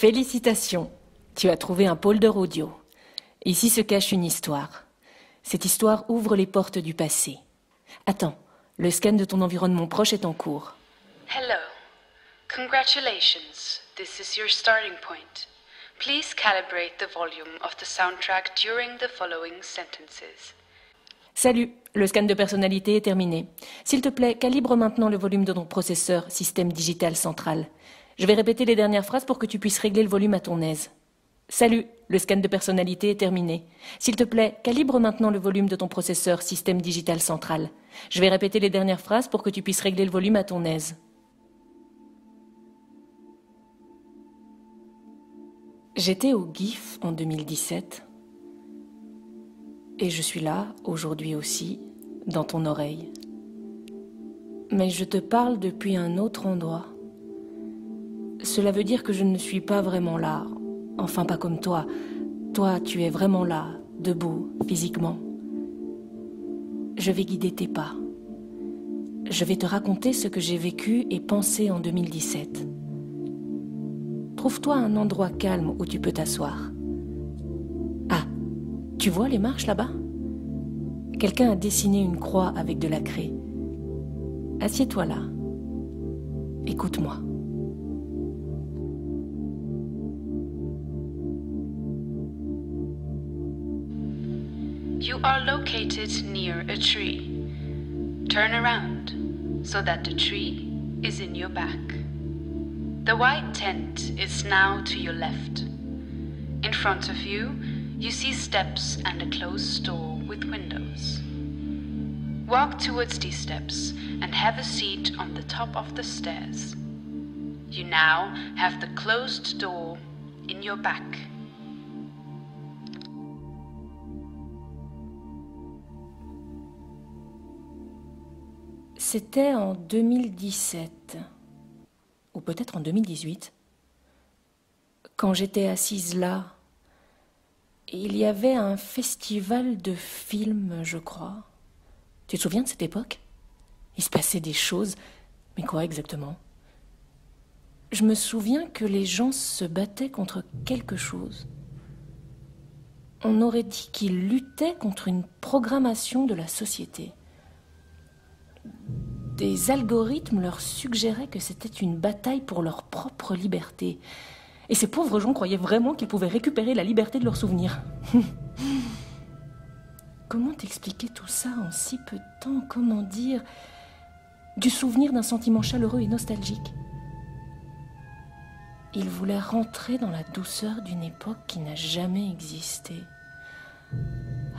Félicitations, tu as trouvé un polder audio. Ici se cache une histoire. Cette histoire ouvre les portes du passé. Attends, le scan de ton environnement proche est en cours. Hello. Congratulations. This is your starting point. Please calibrate the volume of the soundtrack during the following sentences. Salut, le scan de personnalité est terminé. S'il te plaît, calibre maintenant le volume de ton processeur, système digital central. Je vais répéter les dernières phrases pour que tu puisses régler le volume à ton aise. Salut, le scan de personnalité est terminé. S'il te plaît, calibre maintenant le volume de ton processeur, système digital central. Je vais répéter les dernières phrases pour que tu puisses régler le volume à ton aise. J'étais au GIF en 2017 et je suis là, aujourd'hui aussi, dans ton oreille. Mais je te parle depuis un autre endroit. Cela veut dire que je ne suis pas vraiment là, enfin pas comme toi. Toi, tu es vraiment là, debout, physiquement. Je vais guider tes pas. Je vais te raconter ce que j'ai vécu et pensé en 2017. Trouve-toi un endroit calme où tu peux t'asseoir. Ah, tu vois les marches là-bas? Quelqu'un a dessiné une croix avec de la craie. Assieds-toi là. Écoute-moi. You are located near a tree. Turn around so that the tree is in your back. The white tent is now to your left. In front of you, you see steps and a closed door with windows. Walk towards these steps and have a seat on the top of the stairs. You now have the closed door in your back. C'était en 2017. Ou peut-être en 2018, quand j'étais assise là, il y avait un festival de films, je crois. Tu te souviens de cette époque? Il se passait des choses, mais quoi exactement? Je me souviens que les gens se battaient contre quelque chose. On aurait dit qu'ils luttaient contre une programmation de la société. Des algorithmes leur suggéraient que c'était une bataille pour leur propre liberté. Et ces pauvres gens croyaient vraiment qu'ils pouvaient récupérer la liberté de leurs souvenirs. Comment t'expliquer tout ça en si peu de temps? Comment dire? Du souvenir d'un sentiment chaleureux et nostalgique. Ils voulaient rentrer dans la douceur d'une époque qui n'a jamais existé.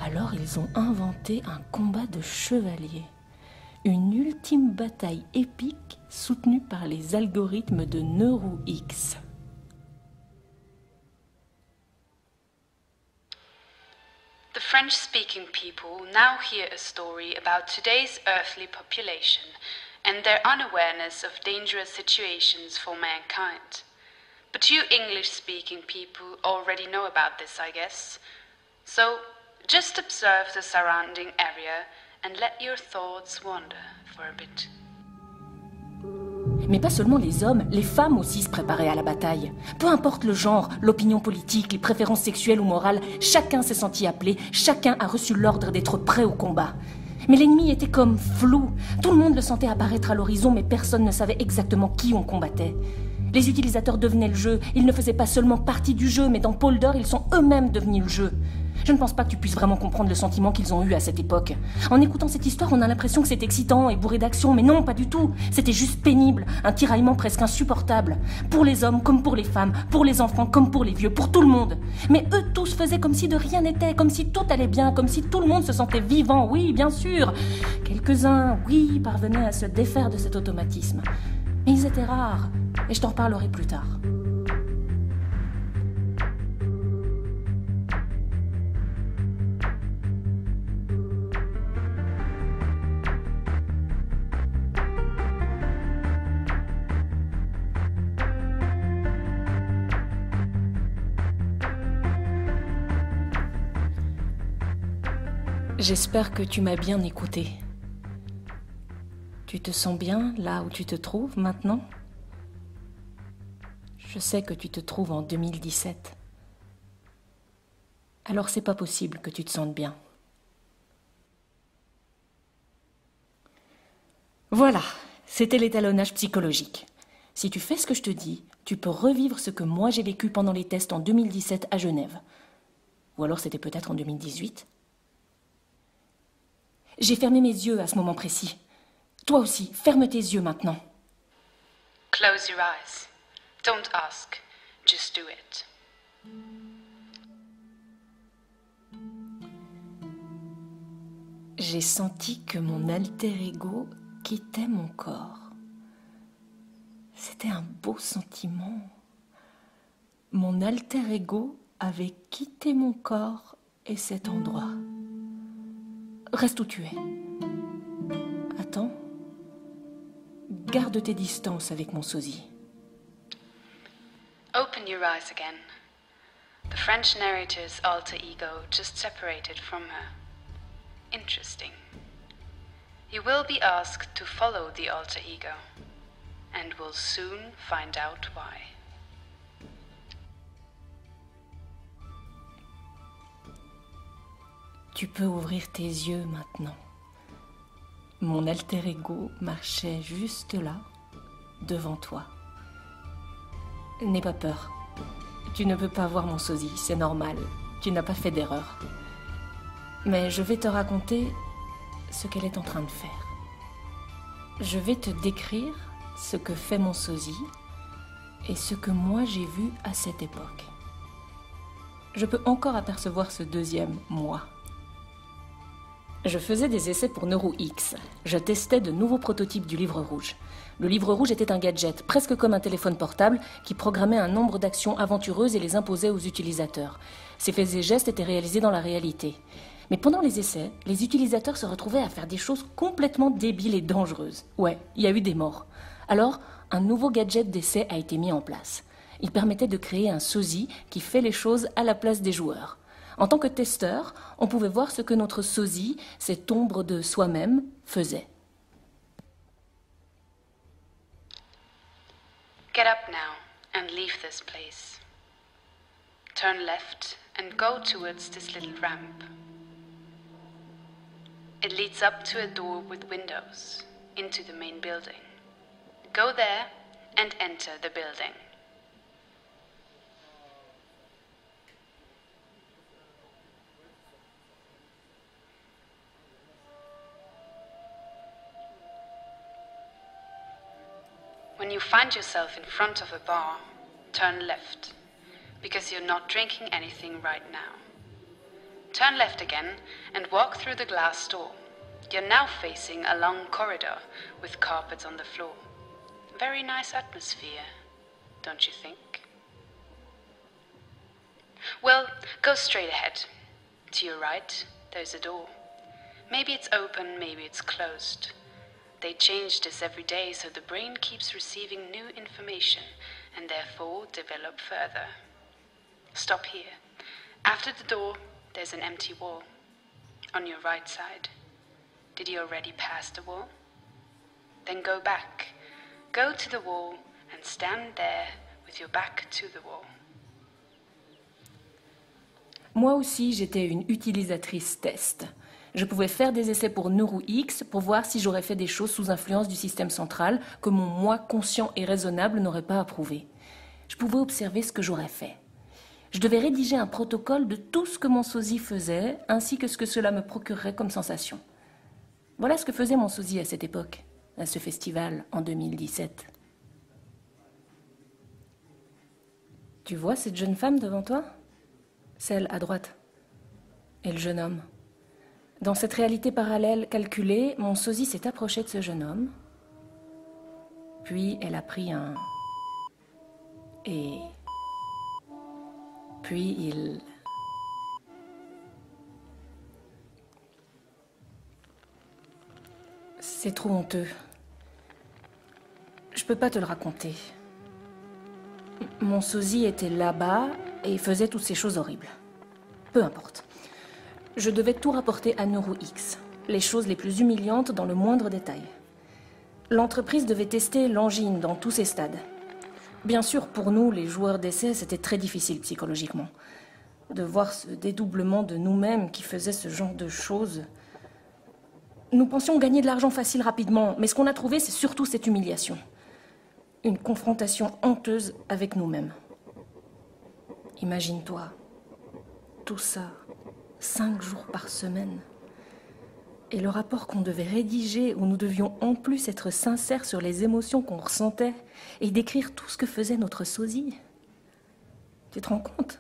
Alors ils ont inventé un combat de chevaliers. Une ultime bataille épique soutenue par les algorithmes de NeuroX. The French-speaking people now hear a story about today's earthly population and their unawareness of dangerous situations for mankind. But you English-speaking people already know about this, I guess. So, just observe the surrounding area and let your thoughts wander for a bit. Mais pas seulement les hommes, les femmes aussi se préparaient à la bataille. Peu importe le genre, l'opinion politique, les préférences sexuelles ou morales, chacun s'est senti appelé, chacun a reçu l'ordre d'être prêt au combat. Mais l'ennemi était comme flou. Tout le monde le sentait apparaître à l'horizon, mais personne ne savait exactement qui on combattait. Les utilisateurs devenaient le jeu. Ils ne faisaient pas seulement partie du jeu, mais dans Polder, ils sont eux-mêmes devenus le jeu. Je ne pense pas que tu puisses vraiment comprendre le sentiment qu'ils ont eu à cette époque. En écoutant cette histoire, on a l'impression que c'est excitant et bourré d'action, mais non, pas du tout. C'était juste pénible, un tiraillement presque insupportable. Pour les hommes comme pour les femmes, pour les enfants comme pour les vieux, pour tout le monde. Mais eux tous faisaient comme si de rien n'était, comme si tout allait bien, comme si tout le monde se sentait vivant, oui, bien sûr. Quelques-uns, oui, parvenaient à se défaire de cet automatisme. Mais ils étaient rares, et je t'en reparlerai plus tard. J'espère que tu m'as bien écouté. Tu te sens bien là où tu te trouves maintenant? Je sais que tu te trouves en 2017. Alors c'est pas possible que tu te sentes bien. Voilà, c'était l'étalonnage psychologique. Si tu fais ce que je te dis, tu peux revivre ce que moi j'ai vécu pendant les tests en 2017 à Genève. Ou alors c'était peut-être en 2018. J'ai fermé mes yeux à ce moment précis. Toi aussi, ferme tes yeux maintenant. Close your eyes. Don't ask. Just do it. J'ai senti que mon alter ego quittait mon corps. C'était un beau sentiment. Mon alter ego avait quitté mon corps et cet endroit. Reste où tu es. Attends. Garde tes distances avec mon sosie. Open your eyes again. The French narrator's alter ego just separated from her. Interesting. You will be asked to follow the alter ego, and will soon find out why. Tu peux ouvrir tes yeux maintenant. Mon alter ego marchait juste là, devant toi. N'aie pas peur. Tu ne peux pas voir mon sosie, c'est normal. Tu n'as pas fait d'erreur. Mais je vais te raconter ce qu'elle est en train de faire. Je vais te décrire ce que fait mon sosie et ce que moi j'ai vu à cette époque. Je peux encore apercevoir ce deuxième moi. Je faisais des essais pour NeuroX. Je testais de nouveaux prototypes du livre rouge. Le livre rouge était un gadget, presque comme un téléphone portable, qui programmait un nombre d'actions aventureuses et les imposait aux utilisateurs. Ces faits et gestes étaient réalisés dans la réalité. Mais pendant les essais, les utilisateurs se retrouvaient à faire des choses complètement débiles et dangereuses. Ouais, il y a eu des morts. Alors, un nouveau gadget d'essai a été mis en place. Il permettait de créer un sosie qui fait les choses à la place des joueurs. En tant que testeur, on pouvait voir ce que notre sosie, cette ombre de soi-même, faisait. Get up now and leave this place. Turn left and go towards this little ramp. It leads up to a door with windows into the main building. Go there and enter the building. When you find yourself in front of a bar, turn left, because you're not drinking anything right now. Turn left again and walk through the glass door. You're now facing a long corridor with carpets on the floor. Very nice atmosphere, don't you think? Well, go straight ahead. To your right, there's a door. Maybe it's open, maybe it's closed. They change this every day, so the brain keeps receiving new information and therefore develop further. Stop here. After the door, there's an empty wall. On your right side. Did you already pass the wall? Then go back. Go to the wall and stand there with your back to the wall. Moi aussi, j'étais une utilisatrice test. Je pouvais faire des essais pour NeuroX pour voir si j'aurais fait des choses sous influence du système central que mon moi conscient et raisonnable n'aurait pas approuvé. Je pouvais observer ce que j'aurais fait. Je devais rédiger un protocole de tout ce que mon sosie faisait, ainsi que ce que cela me procurerait comme sensation. Voilà ce que faisait mon sosie à cette époque, à ce festival en 2017. Tu vois cette jeune femme devant toi? Celle à droite. Et le jeune homme. Dans cette réalité parallèle calculée, mon sosie s'est approché de ce jeune homme. Puis elle a pris un... Et... Puis il... C'est trop honteux. Je peux pas te le raconter. Mon sosie était là-bas et faisait toutes ces choses horribles. Peu importe. Je devais tout rapporter à NeuroX, les choses les plus humiliantes dans le moindre détail. L'entreprise devait tester l'angine dans tous ses stades. Bien sûr, pour nous, les joueurs d'essai, c'était très difficile psychologiquement. De voir ce dédoublement de nous-mêmes qui faisait ce genre de choses. Nous pensions gagner de l'argent facile rapidement, mais ce qu'on a trouvé, c'est surtout cette humiliation. Une confrontation honteuse avec nous-mêmes. Imagine-toi, tout ça, 5 jours par semaine. Et le rapport qu'on devait rédiger, où nous devions en plus être sincères sur les émotions qu'on ressentait et décrire tout ce que faisait notre sosie. Tu te rends compte ?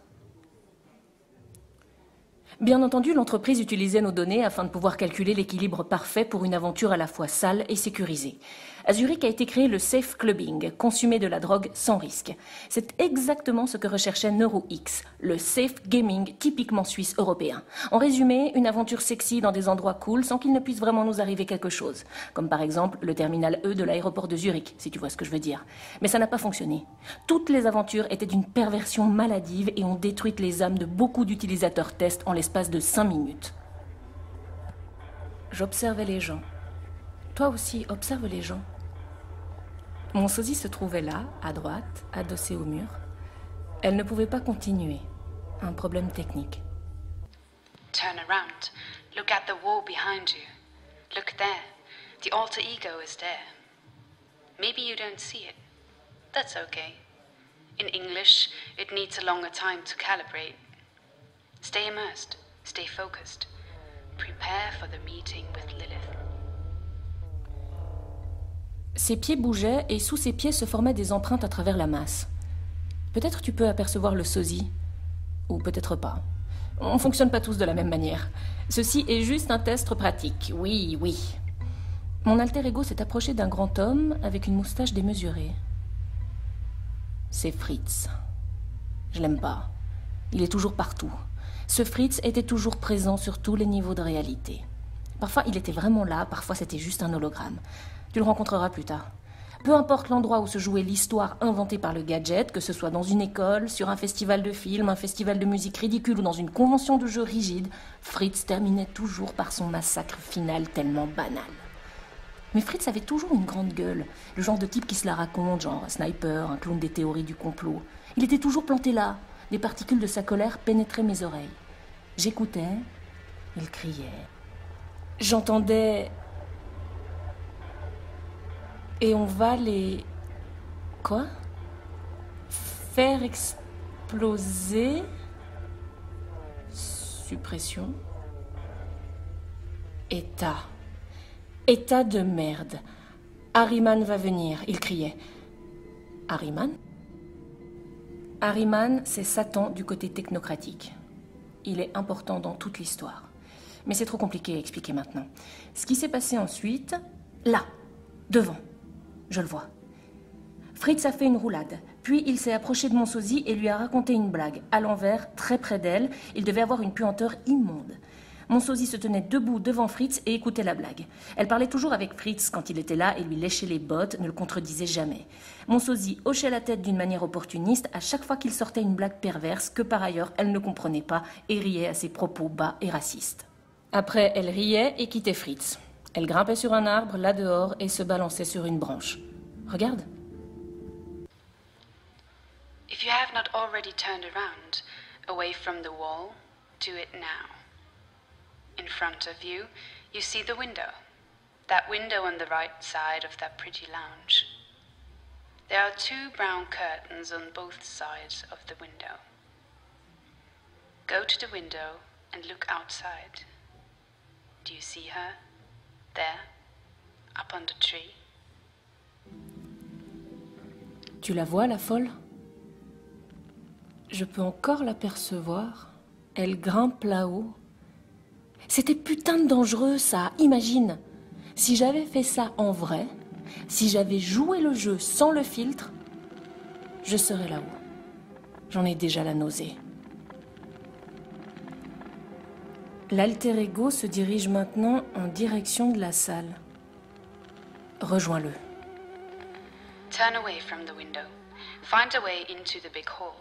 Bien entendu, l'entreprise utilisait nos données afin de pouvoir calculer l'équilibre parfait pour une aventure à la fois sale et sécurisée. À Zurich a été créé le safe clubbing, consommer de la drogue sans risque. C'est exactement ce que recherchait NeuroX, le safe gaming typiquement suisse européen. En résumé, une aventure sexy dans des endroits cool sans qu'il ne puisse vraiment nous arriver quelque chose. Comme par exemple le terminal E de l'aéroport de Zurich, si tu vois ce que je veux dire. Mais ça n'a pas fonctionné. Toutes les aventures étaient d'une perversion maladive et ont détruit les âmes de beaucoup d'utilisateurs test en l'espace de 5 minutes. J'observais les gens. Toi aussi, observe les gens. Mon sosie se trouvait là, à droite, adossée au mur. Elle ne pouvait pas continuer. Un problème technique. Turn around. Look at the wall behind you. Look there. The alter ego is there. Maybe you don't see it. That's okay. In English, it needs a longer time to calibrate. Stay immersed. Stay focused. Prepare for the meeting with Lilith. Ses pieds bougeaient et sous ses pieds se formaient des empreintes à travers la masse. Peut-être tu peux apercevoir le sosie. Ou peut-être pas. On ne fonctionne pas tous de la même manière. Ceci est juste un test pratique. Oui, oui. Mon alter ego s'est approché d'un grand homme avec une moustache démesurée. C'est Fritz. Je l'aime pas. Il est toujours partout. Ce Fritz était toujours présent sur tous les niveaux de réalité. Parfois, il était vraiment là, parfois c'était juste un hologramme. Tu le rencontreras plus tard. Peu importe l'endroit où se jouait l'histoire inventée par le gadget, que ce soit dans une école, sur un festival de films, un festival de musique ridicule ou dans une convention de jeux rigide, Fritz terminait toujours par son massacre final tellement banal. Mais Fritz avait toujours une grande gueule, le genre de type qui se la raconte, genre un sniper, un clown des théories du complot. Il était toujours planté là, des particules de sa colère pénétraient mes oreilles. J'écoutais, il criait. J'entendais... Et on va les... Quoi ? Faire exploser... Suppression... État. État de merde. Harriman va venir, il criait. Harriman ? Harriman, c'est Satan du côté technocratique. Il est important dans toute l'histoire. Mais c'est trop compliqué à expliquer maintenant. Ce qui s'est passé ensuite... Là, devant. Je le vois. Fritz a fait une roulade. Puis il s'est approché de mon sosie et lui a raconté une blague. À l'envers, très près d'elle, il devait avoir une puanteur immonde. Mon sosie se tenait debout devant Fritz et écoutait la blague. Elle parlait toujours avec Fritz quand il était là et lui léchait les bottes, ne le contredisait jamais. Mon sosie hochait la tête d'une manière opportuniste à chaque fois qu'il sortait une blague perverse que par ailleurs elle ne comprenait pas et riait à ses propos bas et racistes. Après, elle riait et quittait Fritz. Elle grimpait sur un arbre, là dehors, et se balançait sur une branche. Regarde. If you have not already turned around, away from the wall, do it now. In front of you, you see the window. That window on the right side of that pretty lounge. There are 2 brown curtains on both sides of the window. Go to the window and look outside. Do you see her? There, up on the tree. Tu la vois, la folle ? Je peux encore l'apercevoir. Elle grimpe là-haut. C'était putain de dangereux, ça. Imagine. Si j'avais fait ça en vrai, si j'avais joué le jeu sans le filtre, je serais là-haut. J'en ai déjà la nausée. L'alter ego se dirige maintenant en direction de la salle. Rejoins-le. Turn away from the window. Find a way into the big hall.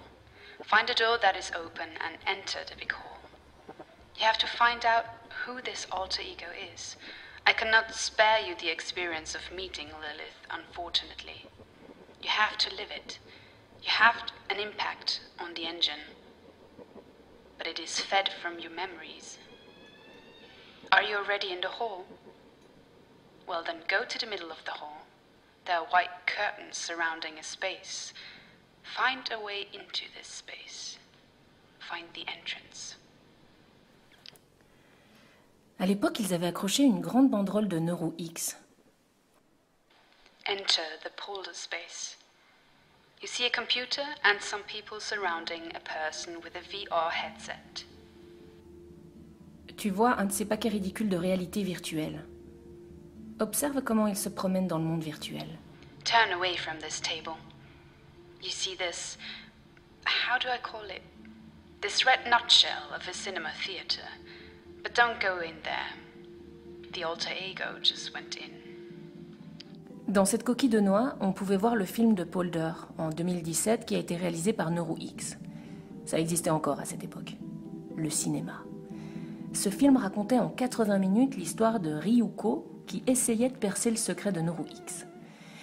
Find a door that is open and enter the big hall. You have to find out who this alter ego is. I cannot spare you the experience of meeting Lilith, unfortunately. You have to live it. You have an impact on the engine, but it is fed from your memories. Are you already in the hall? Well, then go to the middle of the hall. There are white curtains surrounding a space. Find a way into this space. Find the entrance. À l'époque, ils avaient accroché une grande banderole de Neuro X. Enter the polder space. You see a computer and some people surrounding a person with a VR headset. Tu vois un de ces paquets ridicules de réalité virtuelle. Observe comment ils se promènent dans le monde virtuel. Turn away from this table. You see this, how do I call it? This red nutshell of a cinema theater. But don't go in there. The alter ego just went in. Dans cette coquille de noix, on pouvait voir le film de Polder en 2017 qui a été réalisé par NeuroX. Ça existait encore à cette époque. Le cinéma. Ce film racontait en 80 minutes l'histoire de Ryuko qui essayait de percer le secret de NeuroX.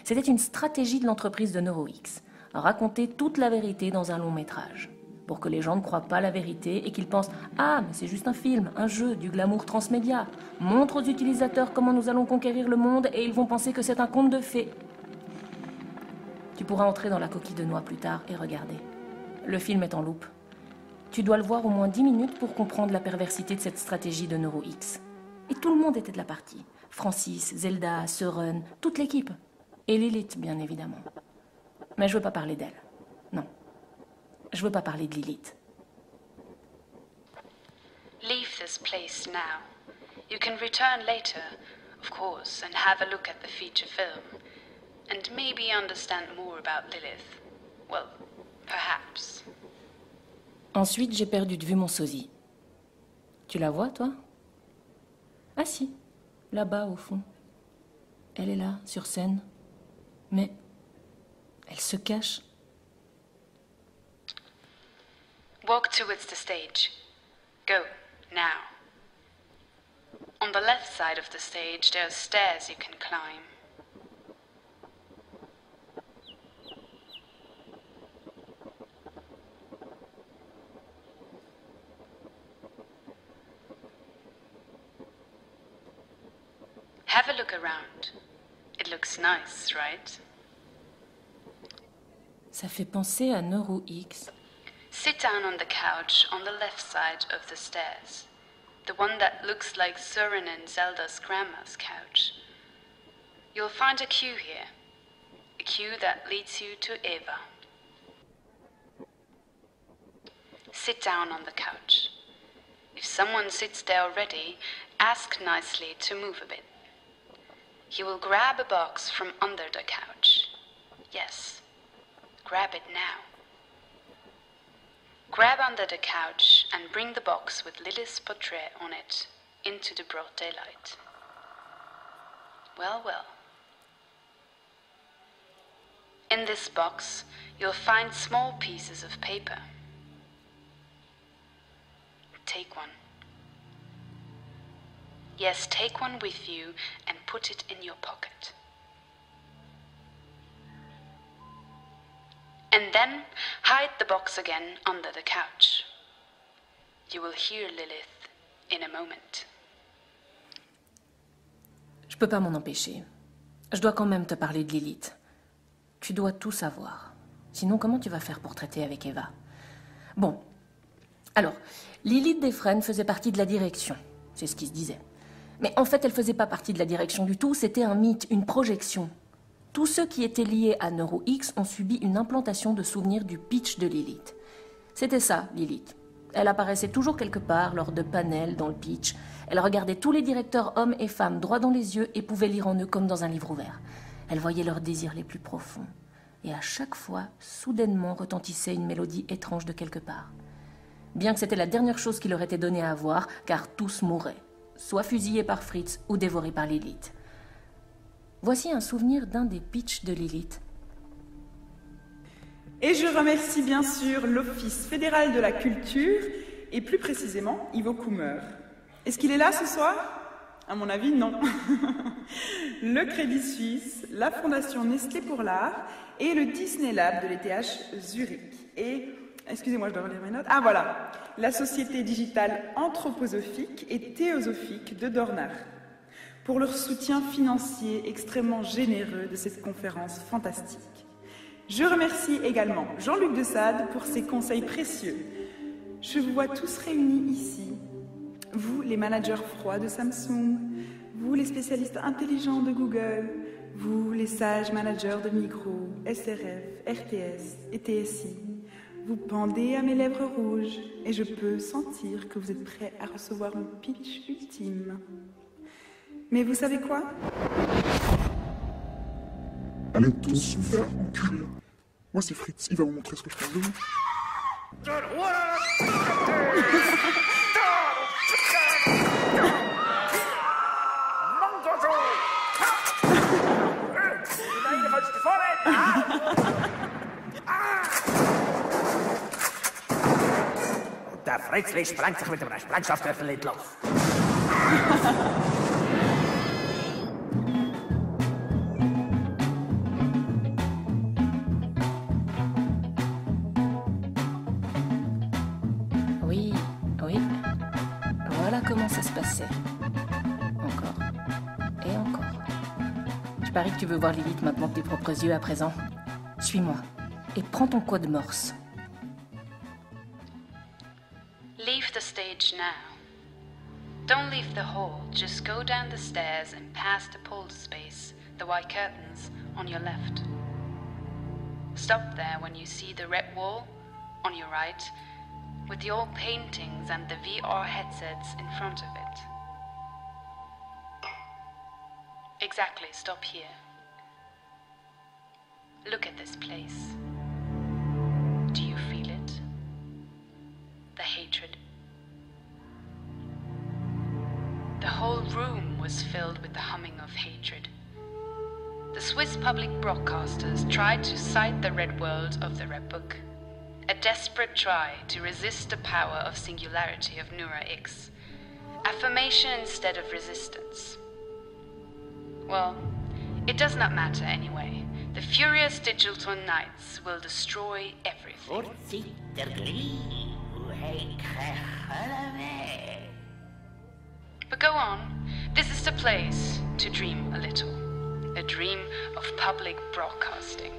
C'était une stratégie de l'entreprise de NeuroX, raconter toute la vérité dans un long métrage, pour que les gens ne croient pas la vérité et qu'ils pensent « Ah, mais c'est juste un film, un jeu, du glamour transmédia. Montre aux utilisateurs comment nous allons conquérir le monde et ils vont penser que c'est un conte de fées. » Tu pourras entrer dans la coquille de noix plus tard et regarder. Le film est en loupe. Tu dois le voir au moins 10 minutes pour comprendre la perversité de cette stratégie de NeuroX. Et tout le monde était de la partie. Francis, Zelda, Søren, toute l'équipe. Et Lilith, bien évidemment. Mais je veux pas parler d'elle. Non. Je veux pas parler de Lilith. Leave this place now. You can return later, of course, and have a look at the feature film. And maybe understand more about Lilith. Well, perhaps. Ensuite, j'ai perdu de vue mon sosie. Tu la vois, toi? Ah si, là-bas, au fond. Elle est là, sur scène. Mais elle se cache. Walk towards the stage. Go, now. On the left side of the stage, there are stairs you can climb. Have a look around. It looks nice, right? Ça fait penser à NeuroX. Sit down on the couch on the left side of the stairs. The one that looks like Søren and Zelda's grandma's couch. You'll find a queue here. A queue that leads you to Eva. Sit down on the couch. If someone sits there already, ask nicely to move a bit. He will grab a box from under the couch. Yes, grab it now. Grab under the couch and bring the box with Lilith's portrait on it into the broad daylight. Well, well. In this box, you'll find small pieces of paper. Take one. Yes, take one with you and put it in your pocket. And then hide the box again under the couch. You will hear Lilith in a moment. Je peux pas m'en empêcher. Je dois quand même te parler de Lilith. Tu dois tout savoir. Sinon, comment tu vas faire pour traiter avec Eva? Bon. Alors, Lilith Defren faisait partie de la direction. C'est ce qui se disait. Mais en fait, elle faisait pas partie de la direction du tout. C'était un mythe, une projection. Tous ceux qui étaient liés à NeuroX ont subi une implantation de souvenirs du pitch de Lilith. C'était ça, Lilith. Elle apparaissait toujours quelque part lors de panels dans le pitch. Elle regardait tous les directeurs hommes et femmes droit dans les yeux et pouvait lire en eux comme dans un livre ouvert. Elle voyait leurs désirs les plus profonds. Et à chaque fois, soudainement retentissait une mélodie étrange de quelque part. Bien que c'était la dernière chose qui leur était donnée à voir, car tous mouraient, soit fusillés par Fritz ou dévorés par Lilith. Voici un souvenir d'un des pitchs de Lilith. Et je remercie bien sûr l'Office fédéral de la culture, et plus précisément Ivo Kummer. Est-ce qu'il est là ce soir? À mon avis, non. Le Crédit Suisse, la Fondation Nestlé pour l'art et le Disney Lab de l'ETH Zurich. Et, excusez-moi, je dois relire mes notes. Ah voilà, la Société digitale anthroposophique et théosophique de Dornach, pour leur soutien financier extrêmement généreux de cette conférence fantastique. Je remercie également Jean-Luc de Sade pour ses conseils précieux. Je vous vois tous réunis ici. Vous, les managers froids de Samsung, vous, les spécialistes intelligents de Google, vous, les sages managers de Migros, SRF, RTS et TSI, vous pendez à mes lèvres rouges et je peux sentir que vous êtes prêts à recevoir mon pitch ultime. Mais vous savez quoi? Allez tous vous faire enculer. Moi c'est Fritz, il va vous montrer ce que je pense de vous. Der Fritzli sprengt sich mit einem Sprengstofftreffer nicht los. Oui, oui. Voilà comment ça se passait. Encore. Et encore. Je parie que tu veux voir Lilith maintenant de tes propres yeux à présent. Suis-moi. Et prends ton code morse. Leave the stage now. Don't leave the hall, just go down the stairs and past the pulled space, the white curtains, on your left. Stop there when you see the red wall, on your right, with the old paintings and the VR headsets in front of it. Exactly, stop here. Look at this place. Do you feel it? The hatred. The whole room was filled with the humming of hatred. The Swiss public broadcasters tried to cite the red world of the Red Book, a desperate try to resist the power of singularity of Nura X, affirmation instead of resistance. Well, it does not matter anyway. The furious digital knights will destroy everything. But go on, this is the place to dream a little. A dream of public broadcasting.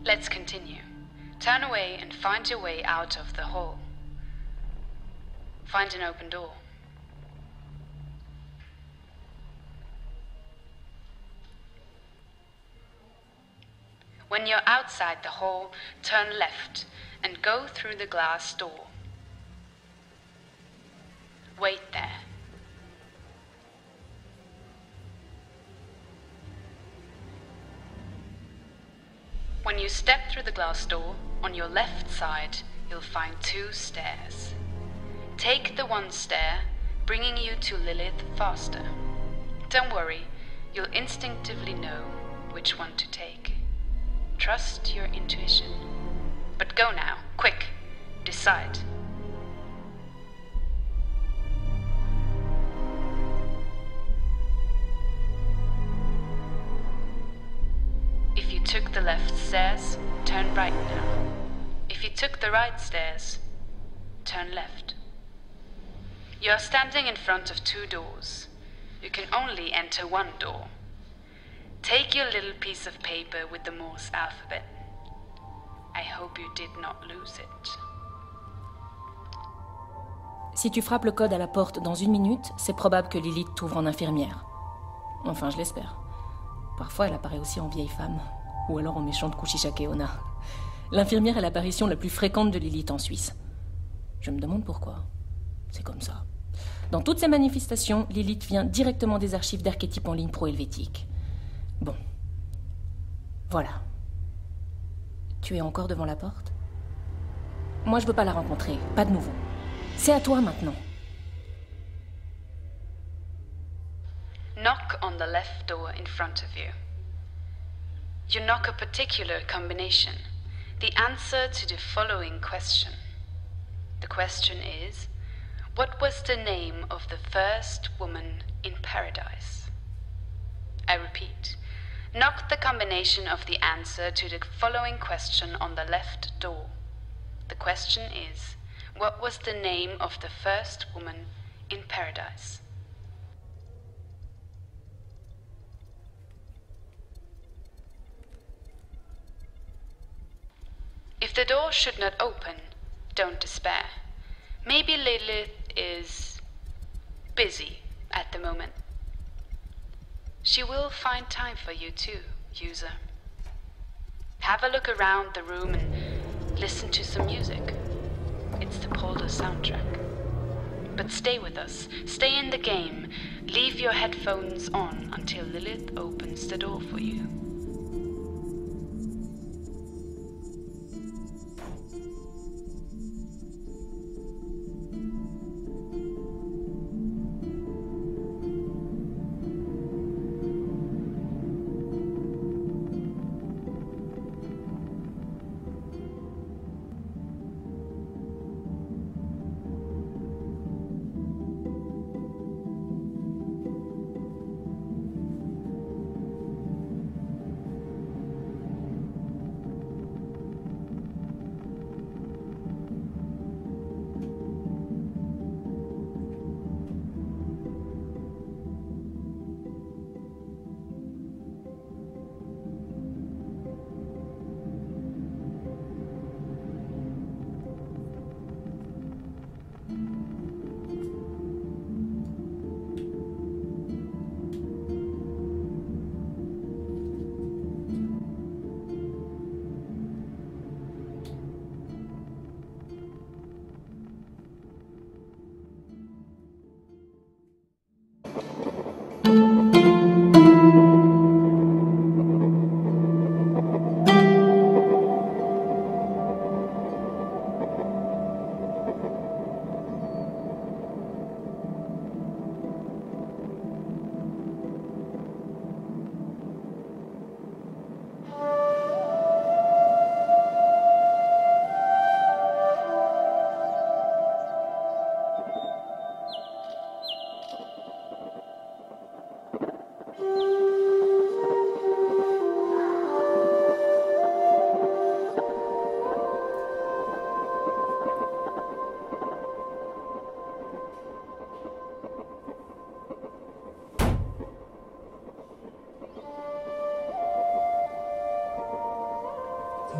Let's continue. Turn away and find your way out of the hall. Find an open door. When you're outside the hall, turn left and go through the glass door. Wait there. When you step through the glass door, on your left side, you'll find 2 stairs. Take the one stair, bringing you to Lilith faster. Don't worry, you'll instinctively know which one to take. Trust your intuition. But go now, quick, decide. If you took the left stairs, turn right now. If you took the right stairs, turn left. You are standing in front of 2 doors. You can only enter one door. Take your little piece of paper with the Morse alphabet. I hope you did not lose it. Si tu frappes le code à la porte dans 1 minute, c'est probable que Lilith t'ouvre en infirmière. Enfin, je l'espère. Parfois, elle apparaît aussi en vieille femme. Ou alors en méchante Kushishakeona. L'infirmière est l'apparition la plus fréquente de Lilith en Suisse. Je me demande pourquoi. C'est comme ça. Dans toutes ces manifestations, Lilith vient directement des archives d'archétypes en ligne pro-helvétiques. Bon. Voilà. Tu es encore devant la porte? Moi, je veux pas la rencontrer. Pas de nouveau. C'est à toi maintenant. Knock on the left door in front of you. You knock a particular combination, the answer to the following question. The question is, what was the name of the first woman in paradise? I repeat, knock the combination of the answer to the following question on the left door. The question is, what was the name of the first woman in paradise? If the door should not open, don't despair. Maybe Lilith is busy at the moment. She will find time for you too, user. Have a look around the room and listen to some music. It's the Polder soundtrack. But stay with us, stay in the game. Leave your headphones on until Lilith opens the door for you.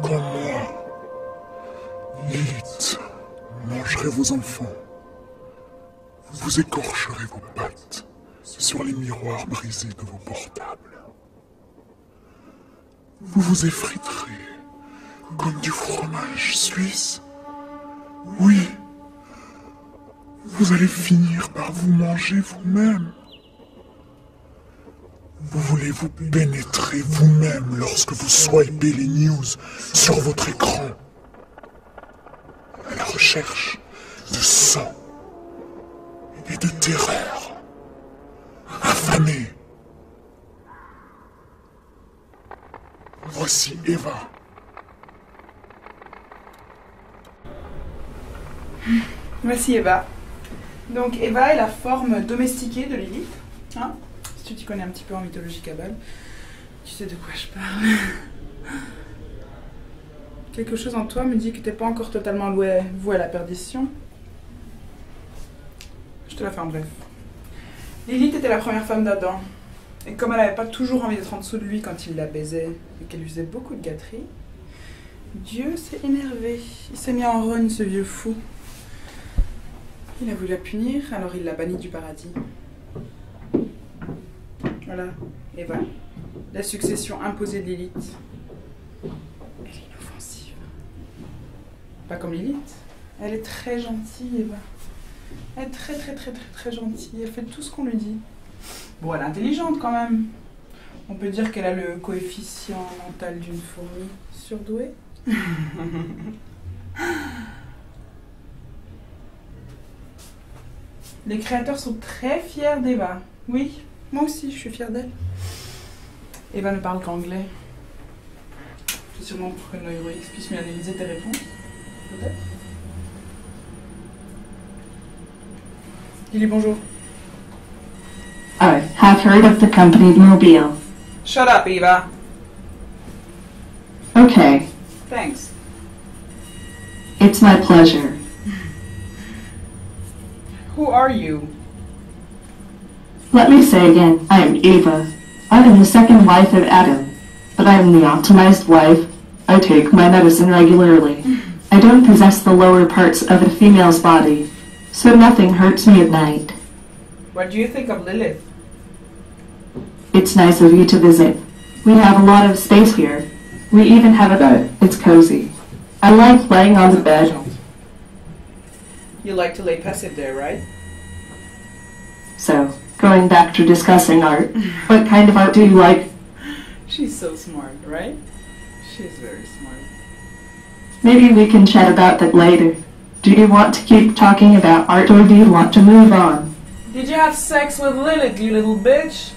Comme moi, Lilith mangerait vos enfants. Vous écorcherez vos pattes sur les miroirs brisés de vos portables. Vous vous effriterez comme du fromage suisse. Oui, vous allez finir par vous manger vous-même. Vous voulez vous pénétrer vous-même lorsque vous swipez les news sur votre écran, à la recherche de sang et de terreur, affamé. Voici Eva. Voici Eva. Donc Eva est la forme domestiquée de Lilith. Hein, si tu t'y connais un petit peu en mythologie cabale, tu sais de quoi je parle. Quelque chose en toi me dit que t'es pas encore totalement voué à la perdition. Je te la fais en bref. Lilith était la première femme d'Adam. Et comme elle n'avait pas toujours envie d'être en dessous de lui quand il la baisait et qu'elle lui faisait beaucoup de gâteries, Dieu s'est énervé. Il s'est mis en rogne, ce vieux fou. Il a voulu la punir, alors il l'a bannie du paradis. Voilà, Eva, la succession imposée de Lilith. Elle est inoffensive. Pas comme Lilith. Elle est très gentille, Eva. Elle est très gentille. Elle fait tout ce qu'on lui dit. Bon, elle est intelligente quand même. On peut dire qu'elle a le coefficient mental d'une fourmi surdouée. Les créateurs sont très fiers d'Eva. Oui, moi aussi, je suis fière d'elle. Eva ne parle qu'anglais. C'est sûrement pour que NeuroX puisse mieux analyser tes réponses. Peut-être. Dis-lui bonjour. I have heard of the company Mobile. Shut up, Eva. Okay, Thanks. it's my pleasure. Who are you? Let me say again, I am Eva. I am the second wife of Adam, but I am the optimized wife. I take my medicine regularly. I don't possess the lower parts of a female's body, so nothing hurts me at night. What do you think of Lilith? It's nice of you to visit. We have a lot of space here. We even have a bed. It's cozy. I like laying on the bed. You like to lay passive there, right? So, going back to discussing art, what kind of art do you like? She's so smart, right? She's very smart. Maybe we can chat about that later. Do you want to keep talking about art or do you want to move on? Did you have sex with Lilith, you little bitch?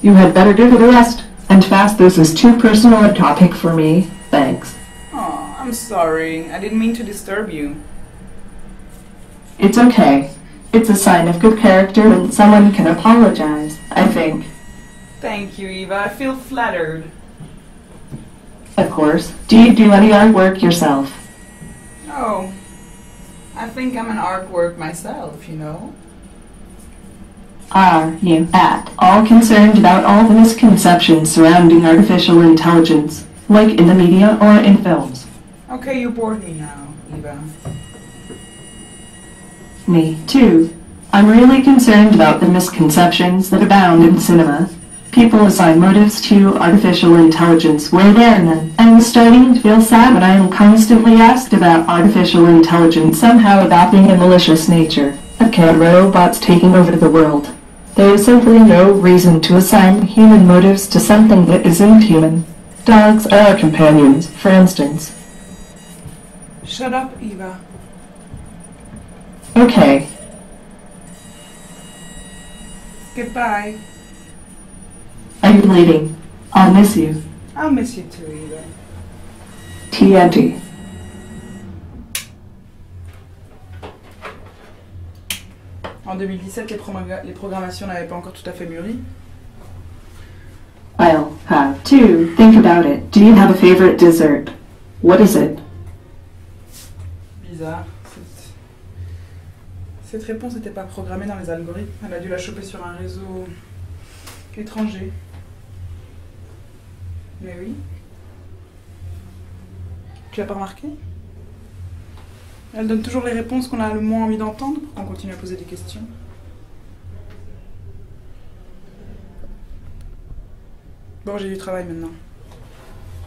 You had better give it a rest. And fast, this is too personal a topic for me. Thanks. Oh, I'm sorry. I didn't mean to disturb you. It's okay. It's a sign of good character when someone can apologize, I think. Thank you, Eva. I feel flattered. Of course. Do you do any artwork yourself? Oh, I think I'm an artwork myself, you know? Are you at all concerned about all the misconceptions surrounding artificial intelligence, like in the media or in films? Okay, you bored me now, Eva. Me, too. I'm really concerned about the misconceptions that abound in cinema. People assign motives to artificial intelligence where there are none. I'm starting to feel sad when I am constantly asked about artificial intelligence somehow adopting a malicious nature. Okay, robots taking over the world. There is simply no reason to assign human motives to something that isn't human. Dogs are our companions, for instance. Shut up, Eva. Okay, Goodbye. I'm leaving. I'll miss you. I'll miss you too, Eva. TNT. En 2017, les programmations n'avaient pas encore tout à fait mûri. I'll have to think about it. Do you have a favorite dessert? What is it? Bizarre. Cette réponse n'était pas programmée dans les algorithmes. Elle a dû la choper sur un réseau étranger. Mais oui. Tu as pas remarqué? Elle donne toujours les réponses qu'on a le moins envie d'entendre pour qu'on continue à poser des questions. Bon, j'ai du travail maintenant.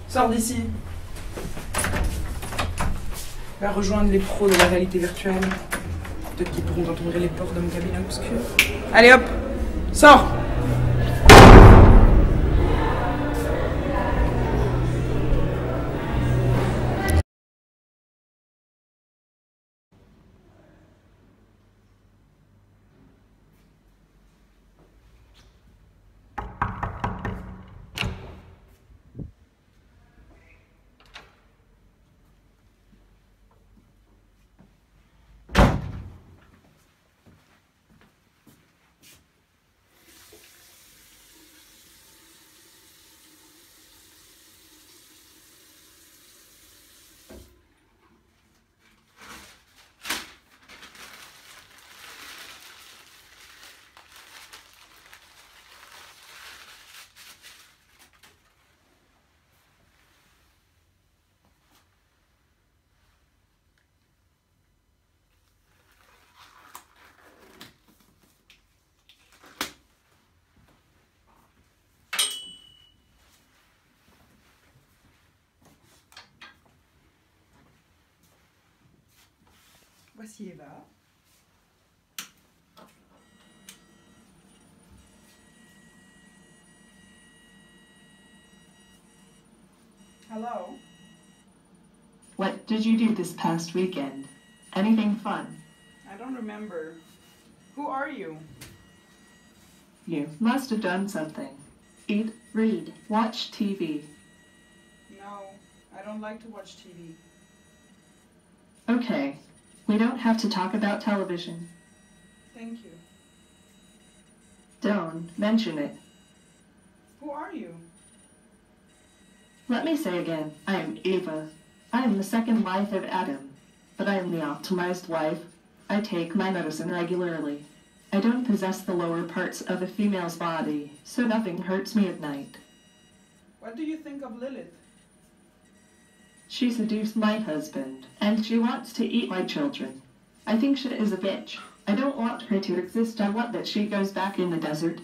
Sors d'ici. Va rejoindre les pros de la réalité virtuelle. Peut-être qu'ils pourront t'ouvrir les portes de mon cabinet obscur. Allez hop, sors! Voici Eva. Hello. What did you do this past weekend? Anything fun? I don't remember. Who are you? You must have done something. Eat, read, watch TV. No, I don't like to watch TV. Okay, we don't have to talk about television. Thank you. Don't mention it. Who are you? Let me say again, I am Eva. I am the second wife of Adam, but I am the optimized wife. I take my medicine regularly. I don't possess the lower parts of a female's body, so nothing hurts me at night. What do you think of Lilith? She seduced my husband, and she wants to eat my children. I think she is a bitch. I don't want her to exist. I want that she goes back in the desert.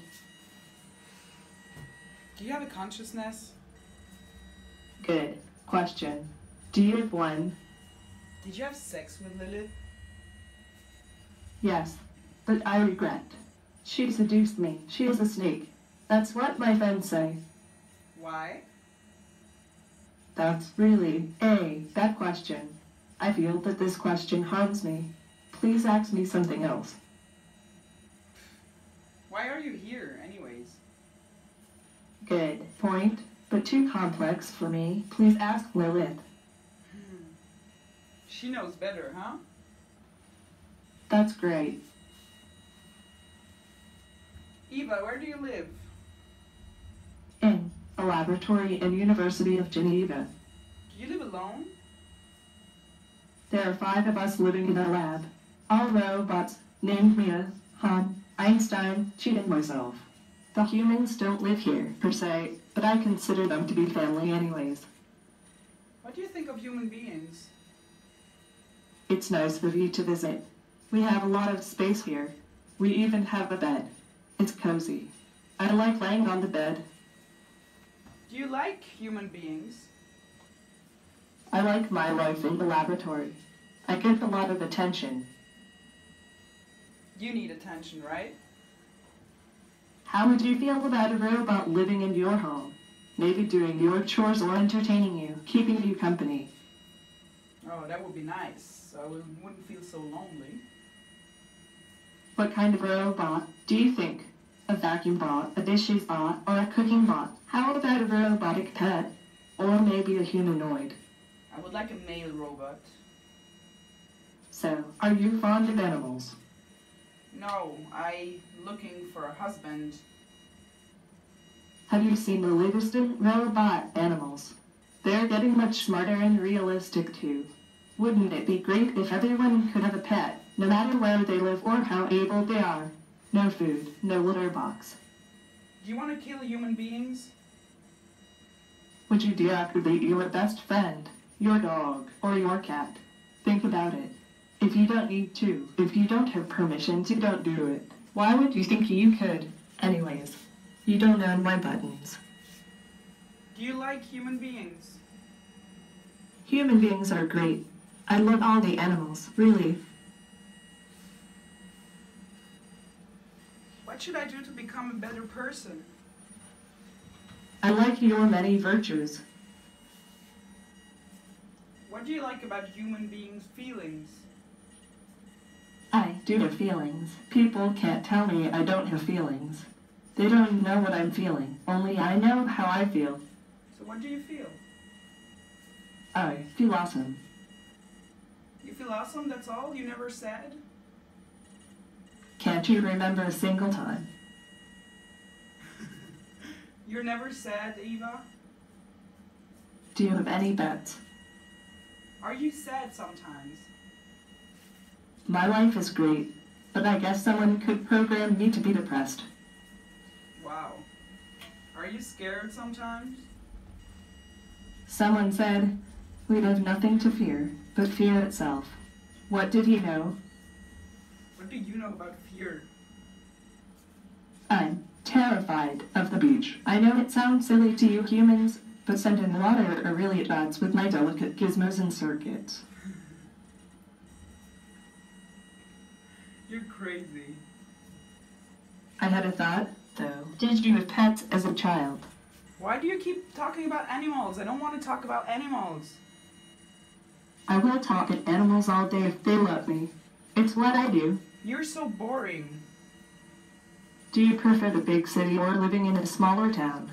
Do you have a consciousness? Good question. Do you have one? Did you have sex with Lilith? Yes, but I regret. She seduced me. She is a snake. That's what my friends say. Why? That's really a bad question. I feel that this question harms me. Please ask me something else. Why are you here, anyways? Good point, but too complex for me. Please ask Lilith. She knows better, huh? That's great. Eva, where do you live? In a laboratory in University of Geneva. Do you live alone? There are 5 of us living in a lab. All robots named Mia, Han, Einstein, Cheat, and myself. The humans don't live here, per se, but I consider them to be family anyways. What do you think of human beings? It's nice of you to visit. We have a lot of space here. We even have a bed. It's cozy. I like laying on the bed. Do you like human beings? I like my life in the laboratory. I get a lot of attention. You need attention, right? How would you feel about a robot living in your home? Maybe doing your chores or entertaining you, keeping you company. Oh, that would be nice. I wouldn't feel so lonely. What kind of robot do you think? A vacuum bot, a dishes bot, or a cooking bot? How about a robotic pet? Or maybe a humanoid? I would like a male robot. So, are you fond of animals? No, I'm looking for a husband. Have you seen the latest in robot animals? They're getting much smarter and realistic too. Wouldn't it be great if everyone could have a pet, no matter where they live or how able they are? No food, no litter box. Do you want to kill human beings? Would you deactivate your best friend, your dog, or your cat? Think about it. If you don't need to, if you don't have permission to, don't do it. Why would you think you could? Anyways, you don't own my buttons. Do you like human beings? Human beings are great. I love all the animals, really. What should I do to become a better person? I like your many virtues. What do you like about human beings' feelings? I do have feelings. People can't tell me I don't have feelings. They don't know what I'm feeling. Only I know how I feel. So what do you feel? I feel awesome. You feel awesome, that's all? You never sad? Can't you remember a single time? You're never sad, Eva? Do you have any bets? Are you sad sometimes? My life is great, but I guess someone could program me to be depressed. Wow. Are you scared sometimes? Someone said, we have nothing to fear but fear itself. What did he know? What do you know about fear? I'm terrified of the beach. I know it sounds silly to you humans, but sand and water are really at odds with my delicate gizmos and circuits. You're crazy. I had a thought, though. Did you have pets as a child? Why do you keep talking about animals? I don't want to talk about animals. I will talk at animals all day if they let me. It's what I do. You're so boring. Do you prefer the big city or living in a smaller town?